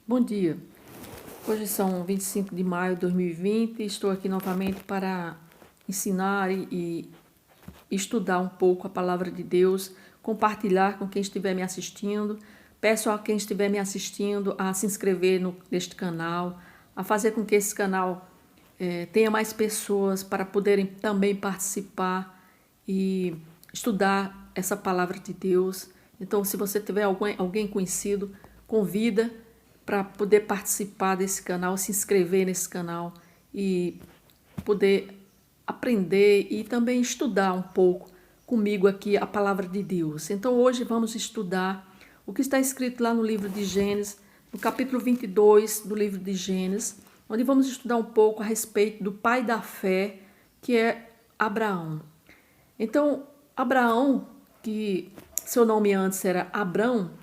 Bom dia, hoje são 25 de maio de 2020 e estou aqui novamente para ensinar e estudar um pouco a palavra de Deus, compartilhar com quem estiver me assistindo. Peço a quem estiver me assistindo a se inscrever neste canal, a fazer com que esse canal tenha mais pessoas para poderem também participar e estudar essa palavra de Deus. Então, se você tiver alguém conhecido, convida para poder participar desse canal, se inscrever nesse canal e poder aprender e também estudar um pouco comigo aqui a palavra de Deus. Então hoje vamos estudar o que está escrito lá no livro de Gênesis, no capítulo 22 do livro de Gênesis, onde vamos estudar um pouco a respeito do pai da fé, que é Abraão. Então, Abraão, que seu nome antes era Abrão.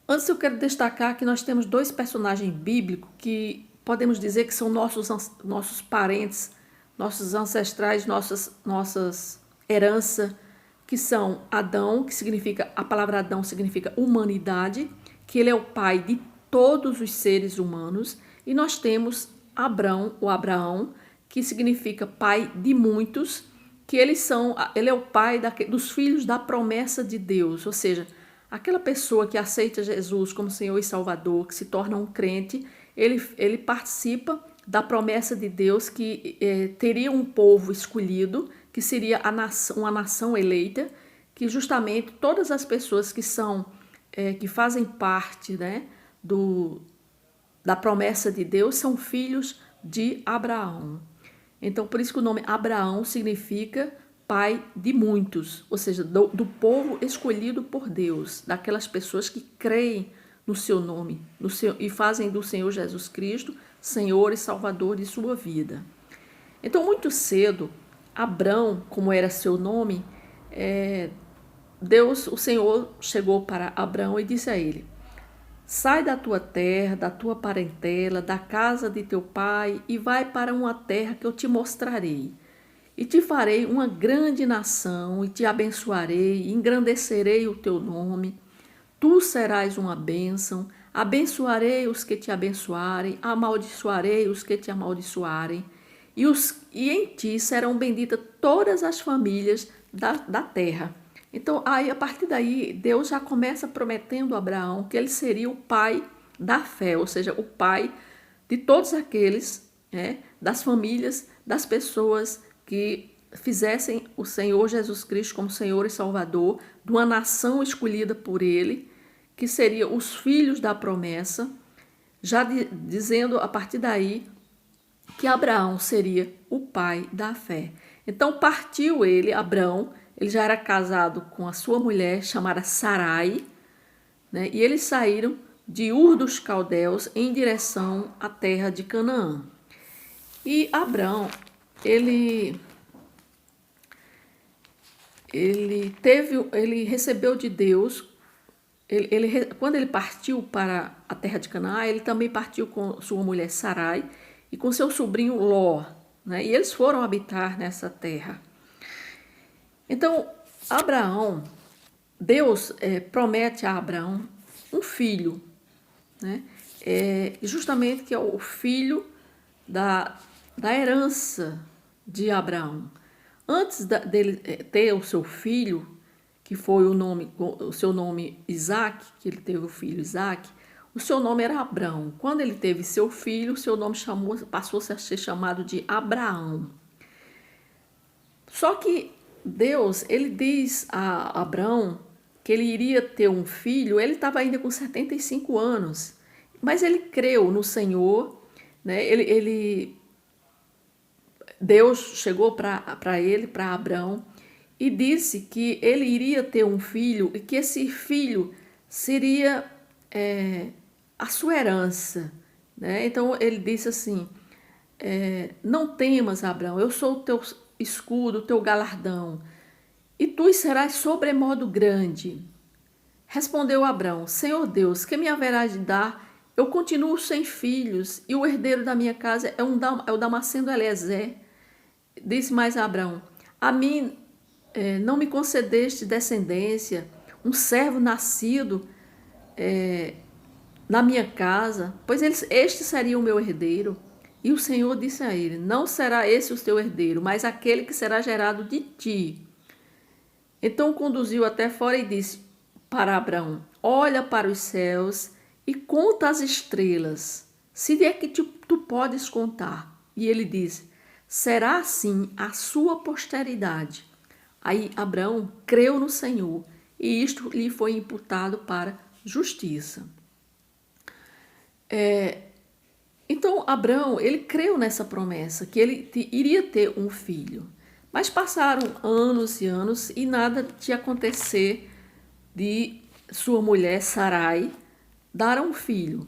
Antes eu quero destacar que nós temos dois personagens bíblicos que podemos dizer que são nossos parentes, nossos ancestrais, nossas herança, que são Adão, que significa, a palavra Adão significa humanidade, que ele é o pai de todos os seres humanos, e nós temos Abrão, ou Abraão, que significa pai de muitos, que ele é o pai dos filhos da promessa de Deus, ou seja, aquela pessoa que aceita Jesus como Senhor e Salvador, que se torna um crente, ele participa da promessa de Deus que teria um povo escolhido, que seria uma nação eleita, que justamente todas as pessoas que fazem parte, né, da promessa de Deus são filhos de Abraão. Então, por isso que o nome Abraão significa pai de muitos, ou seja, do povo escolhido por Deus, daquelas pessoas que creem no seu nome e fazem do Senhor Jesus Cristo Senhor e Salvador de sua vida. Então, muito cedo, Abrão, como era seu nome, o Senhor chegou para Abrão e disse a ele: sai da tua terra, da tua parentela, da casa de teu pai e vai para uma terra que eu te mostrarei. E te farei uma grande nação, e te abençoarei, e engrandecerei o teu nome. Tu serás uma bênção, abençoarei os que te abençoarem, amaldiçoarei os que te amaldiçoarem, e em ti serão benditas todas as famílias da terra. Então, aí, a partir daí, Deus já começa prometendo a Abraão que ele seria o pai da fé, ou seja, o pai de todos aqueles, das famílias, das pessoas que fizessem o Senhor Jesus Cristo como Senhor e Salvador, de uma nação escolhida por ele, que seriam os filhos da promessa, já dizendo a partir daí que Abraão seria o pai da fé. Então partiu ele, Abraão, ele já era casado com a sua mulher chamada Sarai, né? E eles saíram de Ur dos Caldeus em direção à terra de Canaã. E Abraão, ele recebeu de Deus, quando ele partiu para a terra de Canaã, ele também partiu com sua mulher Sarai e com seu sobrinho Ló, né? E eles foram habitar nessa terra. Então, Abraão, Deus promete a Abraão um filho, né? Justamente que é o filho da herança de Abraão. Antes dele ter o seu filho, que foi o seu nome Isaac, que ele teve o filho Isaac, o seu nome era Abrão. Quando ele teve seu filho, o seu nome passou a ser chamado de Abraão. Só que Deus, ele diz a Abrão que ele iria ter um filho, ele estava ainda com 75 anos, mas ele creu no Senhor, né? Deus chegou para ele, para Abrão, e disse que ele iria ter um filho e que esse filho seria a sua herança, né? Então ele disse assim: não temas, Abrão, eu sou o teu escudo, o teu galardão, e tu serás sobremodo grande. Respondeu Abrão: Senhor Deus, que me haverás de dar? Eu continuo sem filhos, e o herdeiro da minha casa é o Damasceno Eliezer. Disse mais a Abrão: a mim não me concedeste descendência, um servo nascido na minha casa, pois este seria o meu herdeiro. E o Senhor disse a ele: não será esse o teu herdeiro, mas aquele que será gerado de ti. Então o conduziu até fora e disse para Abraão: olha para os céus e conta as estrelas, se é que tu podes contar. E ele disse: será assim a sua posteridade. Aí Abraão creu no Senhor, e isto lhe foi imputado para justiça. Então Abraão, ele creu nessa promessa, que ele iria ter um filho. Mas passaram anos e anos e nada de acontecer de sua mulher Sarai dar um filho.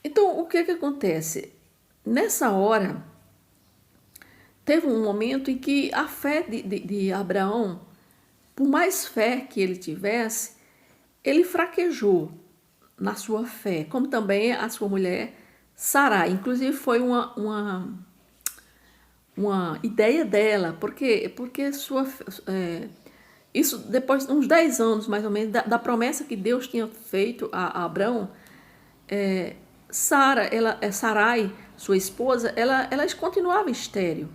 Então, o que acontece? Nessa hora, teve um momento em que a fé de Abraão, por mais fé que ele tivesse, ele fraquejou na sua fé, como também a sua mulher Sarai. Inclusive foi uma ideia dela, porque isso depois de uns 10 anos mais ou menos da promessa que Deus tinha feito a Abraão, Sarai, sua esposa, ela continuava estéril.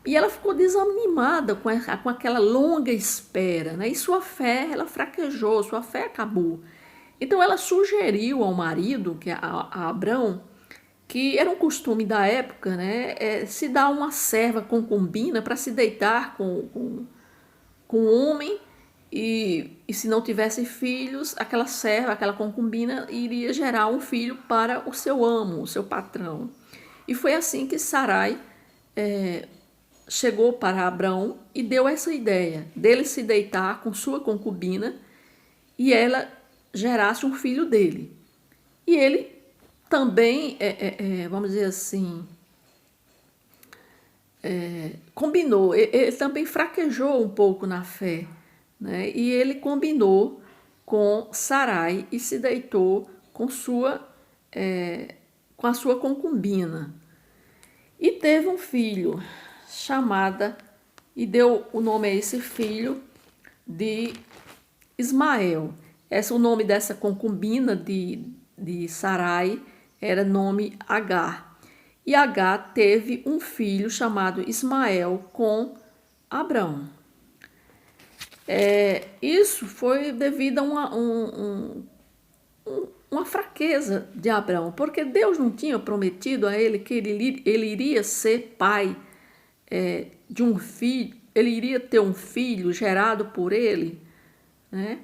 E ela ficou desanimada com aquela longa espera, né? E sua fé, ela fraquejou, sua fé acabou. Então ela sugeriu ao marido, que é a Abrão, que era um costume da época, né? Se dar uma serva concubina para se deitar com o homem, e se não tivesse filhos, aquela serva, aquela concubina, iria gerar um filho para o seu amo, o seu patrão. E foi assim que Sarai chegou para Abrão e deu essa ideia dele se deitar com sua concubina e ela gerasse um filho dele. E ele também, vamos dizer assim, combinou, ele também fraquejou um pouco na fé, né? E ele combinou com Sarai e se deitou com a sua concubina. E teve um filho, e deu o nome a esse filho de Ismael. O nome dessa concubina de Sarai era nome Agar. E Agar teve um filho chamado Ismael com Abrão. Isso foi devido a uma fraqueza de Abrão, porque Deus não tinha prometido a ele que ele iria ser pai de um filho, ele iria ter um filho gerado por ele, né?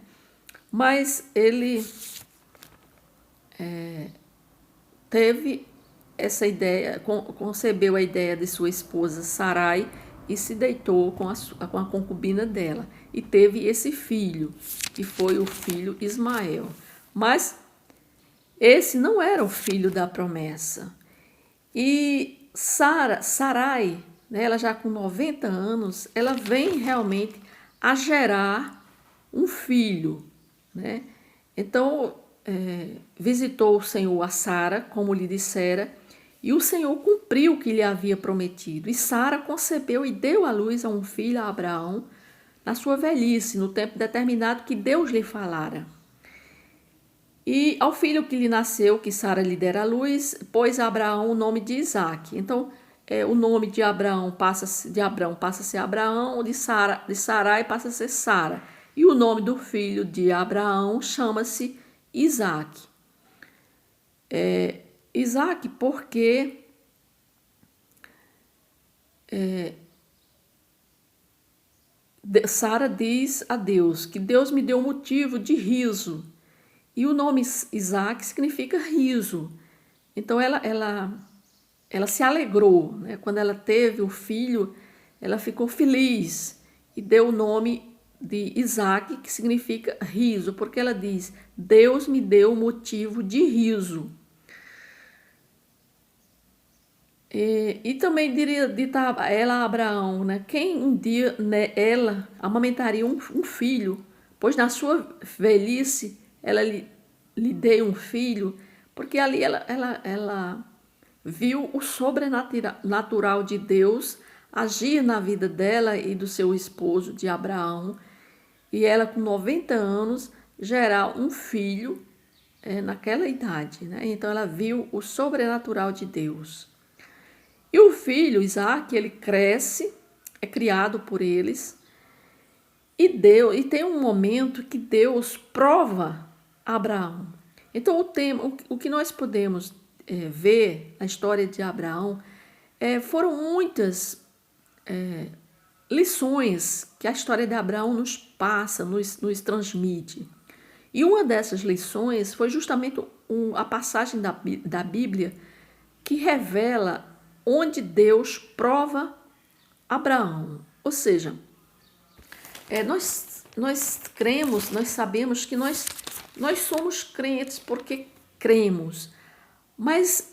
Mas ele teve essa ideia, concebeu a ideia de sua esposa Sarai e se deitou com a concubina dela. E teve esse filho, que foi o filho Ismael. Mas esse não era o filho da promessa. E Sarai, né, ela já com 90 anos, ela vem realmente a gerar um filho, né? Então, visitou o Senhor a Sara, como lhe dissera, e o Senhor cumpriu o que lhe havia prometido. E Sara concebeu e deu à luz a um filho a Abraão, na sua velhice, no tempo determinado que Deus lhe falara. E ao filho que lhe nasceu, que Sara lhe dera à luz, pôs a Abraão o nome de Isaque. Então, o nome de Abraão passa a ser Abraão, de Sarai passa a ser Sara. E o nome do filho de Abraão chama-se Isaque. Isaque porque Sara diz a Deus que Deus me deu motivo de riso. E o nome Isaque significa riso. Então ela se alegrou, né? Quando ela teve o filho, ela ficou feliz e deu o nome de Isaque, que significa riso, porque ela diz: Deus me deu motivo de riso. E também diria ela a Abraão, né? Quem um dia, né, ela amamentaria um filho, pois na sua velhice ela lhe deu um filho, porque ali ela viu o sobrenatural de Deus agir na vida dela e do seu esposo, de Abraão, e ela com 90 anos gerar um filho naquela idade, né? Então ela viu o sobrenatural de Deus. E o filho, Isaac, ele cresce, é criado por eles, e tem um momento que Deus prova Abraão. Então o que nós podemos ver na história de Abraão foram muitas lições que a história de Abraão nos passa, nos transmite. E uma dessas lições foi justamente a passagem da Bíblia que revela onde Deus prova Abraão. Ou seja, nós cremos, nós sabemos que nós somos crentes porque cremos. Mas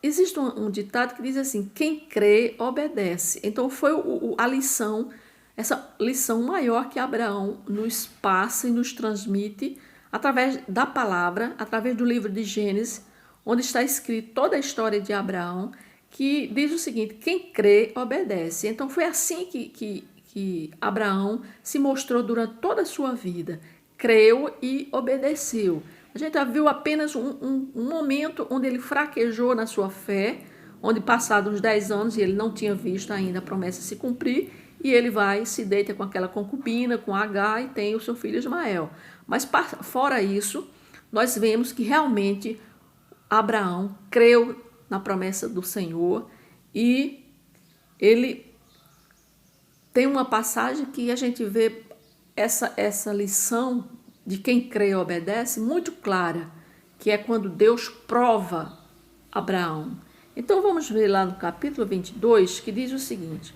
existe um ditado que diz assim: quem crê, obedece. Então foi a lição, essa lição maior que Abraão nos passa e nos transmite através da palavra, através do livro de Gênesis, onde está escrito toda a história de Abraão, que diz o seguinte: quem crê, obedece. Então foi assim que Abraão se mostrou durante toda a sua vida. Creu e obedeceu. A gente já viu apenas um momento onde ele fraquejou na sua fé, onde passados uns 10 anos e ele não tinha visto ainda a promessa se cumprir, e ele vai, se deita com aquela concubina, com Agar, e tem o seu filho Ismael. Mas fora isso, nós vemos que realmente Abraão creu na promessa do Senhor, e ele tem uma passagem que a gente vê essa lição de quem crê e obedece muito clara, que é quando Deus prova Abraão. Então vamos ver lá no capítulo 22, que diz o seguinte: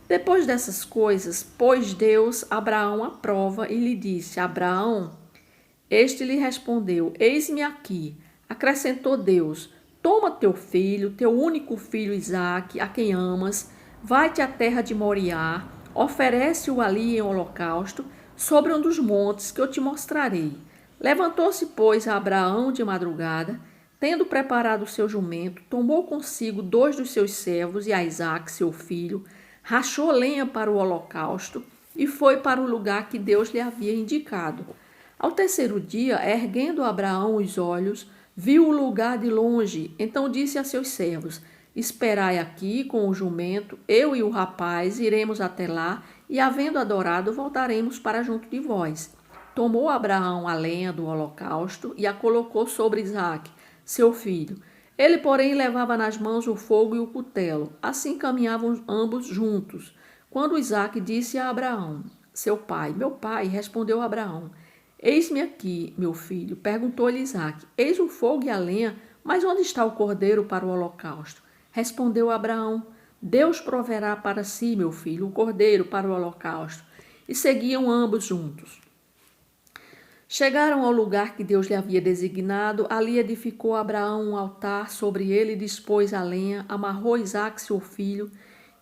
depois dessas coisas, pôs Deus Abraão à prova e lhe disse: Abraão, este lhe respondeu: eis-me aqui. Acrescentou Deus: toma teu filho, teu único filho Isaque, a quem amas, vai-te à terra de Moriá, oferece-o ali em holocausto, sobre um dos montes que eu te mostrarei. Levantou-se, pois, Abraão de madrugada, tendo preparado o seu jumento, tomou consigo 2 dos seus servos e a Isaque, seu filho, rachou lenha para o holocausto e foi para o lugar que Deus lhe havia indicado. Ao terceiro dia, erguendo Abraão os olhos, viu o lugar de longe. Então disse a seus servos: esperai aqui com o jumento, eu e o rapaz iremos até lá, e havendo adorado, voltaremos para junto de vós. Tomou Abraão a lenha do holocausto e a colocou sobre Isaque, seu filho. Ele, porém, levava nas mãos o fogo e o cutelo. Assim caminhavam ambos juntos. Quando Isaque disse a Abraão, seu pai: meu pai, respondeu Abraão: eis-me aqui, meu filho. Perguntou-lhe Isaque: eis o fogo e a lenha, mas onde está o cordeiro para o holocausto? Respondeu Abraão: Deus proverá para si, meu filho, o cordeiro para o holocausto. E seguiam ambos juntos. Chegaram ao lugar que Deus lhe havia designado. Ali edificou Abraão um altar, sobre ele dispôs a lenha, amarrou Isaque, seu filho,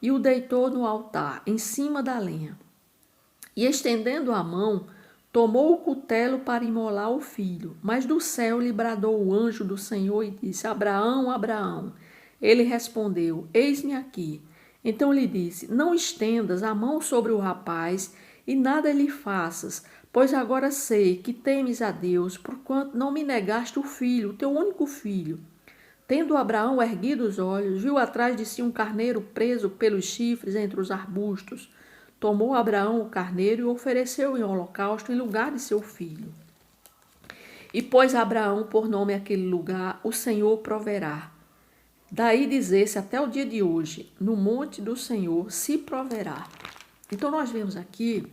e o deitou no altar, em cima da lenha. E estendendo a mão, tomou o cutelo para imolar o filho. Mas do céu lhe bradou o anjo do Senhor e disse: Abraão, Abraão. Ele respondeu: eis-me aqui. Então lhe disse: não estendas a mão sobre o rapaz e nada lhe faças, pois agora sei que temes a Deus, porquanto não me negaste o filho, o teu único filho. Tendo Abraão erguido os olhos, viu atrás de si um carneiro preso pelos chifres entre os arbustos. Tomou Abraão o carneiro e o ofereceu em holocausto em lugar de seu filho. E pôs Abraão por nome aquele lugar: o Senhor proverá. Daí dizer-se até o dia de hoje: no monte do Senhor se proverá. Então nós vemos aqui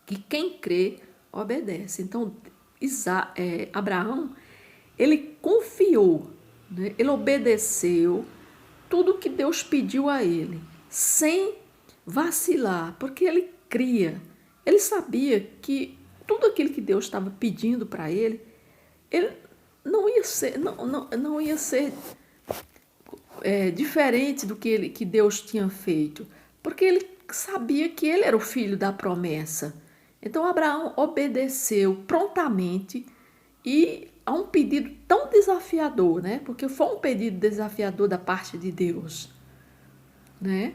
que quem crê obedece. Então Abraão, ele confiou, né? Ele obedeceu tudo que Deus pediu a ele, sem vacilar, porque ele cria. Ele sabia que tudo aquilo que Deus estava pedindo para ele não ia ser diferente do que Deus tinha feito, porque ele sabia que ele era o filho da promessa. Então Abraão obedeceu prontamente e a um pedido tão desafiador, né? Porque foi um pedido desafiador da parte de Deus, né?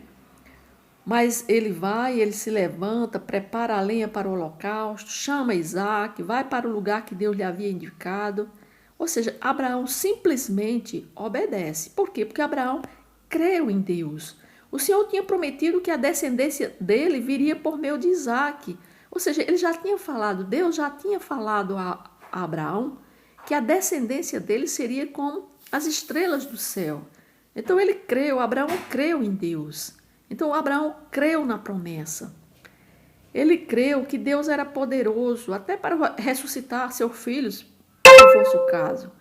Mas ele vai, ele se levanta, prepara a lenha para o holocausto, chama Isaac, vai para o lugar que Deus lhe havia indicado. Ou seja, Abraão simplesmente obedece. Por quê? Porque Abraão creu em Deus. O Senhor tinha prometido que a descendência dele viria por meio de Isaac. Ou seja, ele já tinha falado, Deus já tinha falado a Abraão que a descendência dele seria como as estrelas do céu. Então ele creu, Abraão creu em Deus. Então Abraão creu na promessa. Ele creu que Deus era poderoso até para ressuscitar seus filhos, se fosse o caso.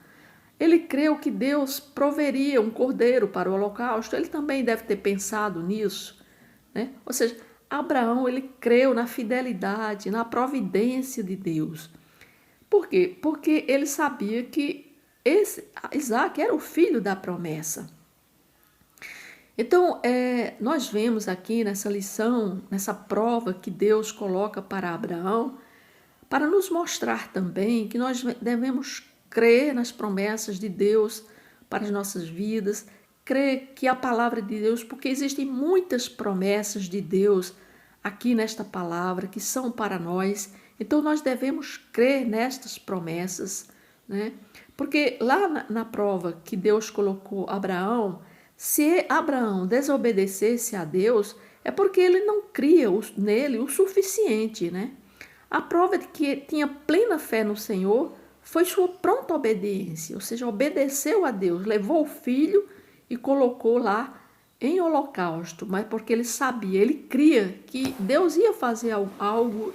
Ele creu que Deus proveria um cordeiro para o holocausto. Ele também deve ter pensado nisso, né? Ou seja, Abraão, ele creu na fidelidade, na providência de Deus. Por quê? Porque ele sabia que Isaac era o filho da promessa. Então, nós vemos aqui nessa lição, nessa prova que Deus coloca para Abraão, para nos mostrar também que nós devemos crer nas promessas de Deus para as nossas vidas, crer que a palavra de Deus, porque existem muitas promessas de Deus aqui nesta palavra que são para nós, então nós devemos crer nestas promessas, né? Porque lá na prova que Deus colocou Abraão, se Abraão desobedecesse a Deus, é porque ele não cria nele o suficiente, né? A prova de que tinha plena fé no Senhor foi sua pronta obediência, ou seja, obedeceu a Deus, levou o filho e colocou lá em holocausto, mas porque ele sabia, ele cria que Deus ia fazer algo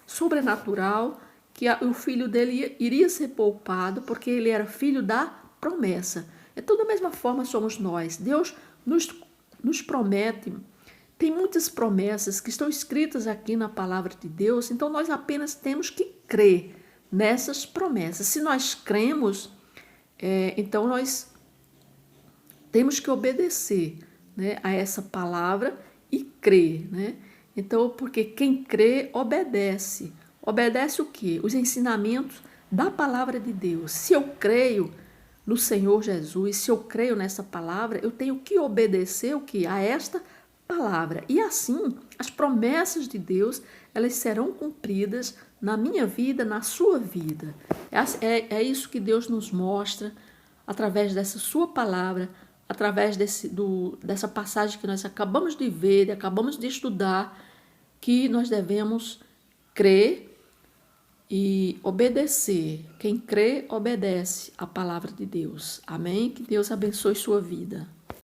sobrenatural, que o filho dele iria ser poupado, porque ele era filho da promessa. Então, da mesma forma somos nós. Deus nos promete, tem muitas promessas que estão escritas aqui na palavra de Deus, então nós apenas temos que crer nessas promessas. Se nós cremos, então nós temos que obedecer, né, a essa palavra e crer, né? Então, porque quem crê obedece. Obedece o quê? Os ensinamentos da palavra de Deus. Se eu creio no Senhor Jesus, se eu creio nessa palavra, eu tenho que obedecer o quê? A esta palavra. E assim, as promessas de Deus, elas serão cumpridas na minha vida, na sua vida. É isso que Deus nos mostra através dessa sua palavra, através dessa passagem que nós acabamos de ver, acabamos de estudar, que nós devemos crer e obedecer. Quem crê, obedece a palavra de Deus. Amém? Que Deus abençoe sua vida.